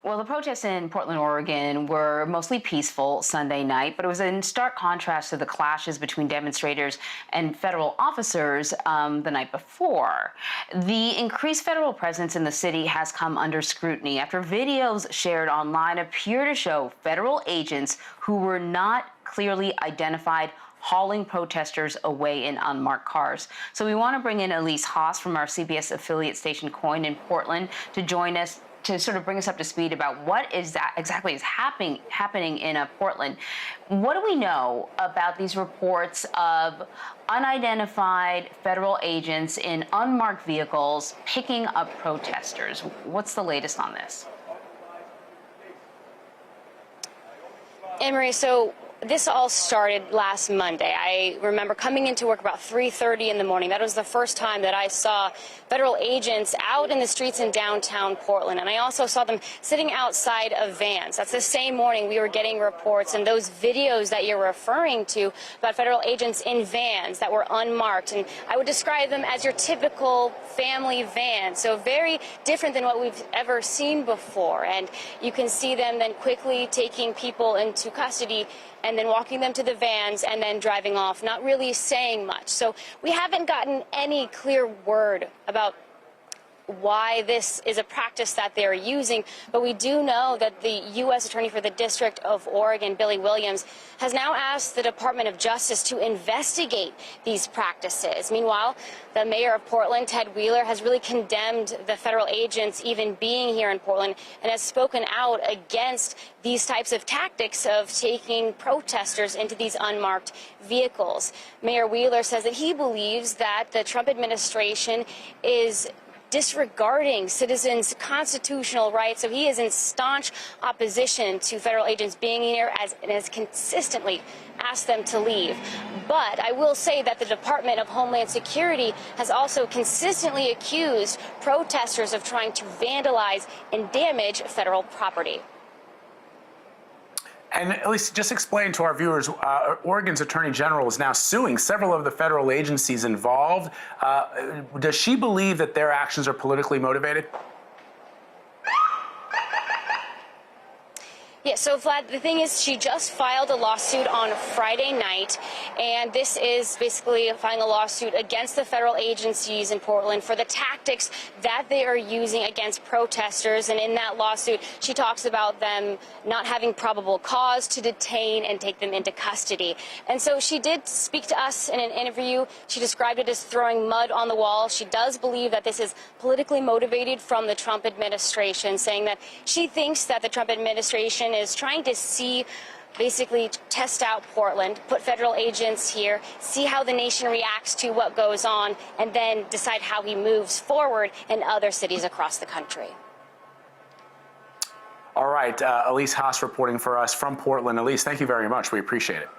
Well, the protests in Portland, Oregon were mostly peaceful Sunday night, but it was in stark contrast to the clashes between demonstrators and federal officers the night before. The increased federal presence in the city has come under scrutiny after videos shared online appear to show federal agents who were not clearly identified hauling protesters away in unmarked cars. So we want to bring in Elise Haas from our CBS affiliate station KOIN in Portland to join us to sort of bring us up to speed about what is that exactly is happening in Portland. What do we know about these reports of unidentified federal agents in unmarked vehicles picking up protesters? What's the latest on this? Anne-Marie, so this all started last Monday. I remember coming into work about 3:30 in the morning. That was the first time that I saw federal agents out in the streets in downtown Portland. And I also saw them sitting outside of vans. That's the same morning we were getting reports and those videos that you're referring to about federal agents in vans that were unmarked. And I would describe them as your typical family van. So very different than what we've ever seen before. And you can see them then quickly taking people into custody and then walking them to the vans and then driving off, not really saying much. So we haven't gotten any clear word about why this is a practice that they're using, but we do know that the U.S. Attorney for the District of Oregon, Billy Williams, has now asked the Department of Justice to investigate these practices. Meanwhile, the mayor of Portland, Ted Wheeler, has really condemned the federal agents even being here in Portland and has spoken out against these types of tactics of taking protesters into these unmarked vehicles. Mayor Wheeler says that he believes that the Trump administration is disregarding citizens' constitutional rights. So he is in staunch opposition to federal agents being here and has consistently asked them to leave. But I will say that the Department of Homeland Security has also consistently accused protesters of trying to vandalize and damage federal property. And at least just explain to our viewers, Oregon's Attorney General is now suing several of the federal agencies involved. Does she believe that their actions are politically motivated? Yeah, so Vlad, the thing is, she just filed a lawsuit on Friday night, and this is basically filing a lawsuit against the federal agencies in Portland for the tactics that they are using against protesters. And in that lawsuit, she talks about them not having probable cause to detain and take them into custody. And so she did speak to us in an interview. She described it as throwing mud on the wall. She does believe that this is politically motivated from the Trump administration, saying that she thinks that the Trump administration is trying to basically test out Portland, put federal agents here, see how the nation reacts to what goes on, and then decide how he moves forward in other cities across the country. All right, Elise Haas reporting for us from Portland. Elise, thank you very much. We appreciate it.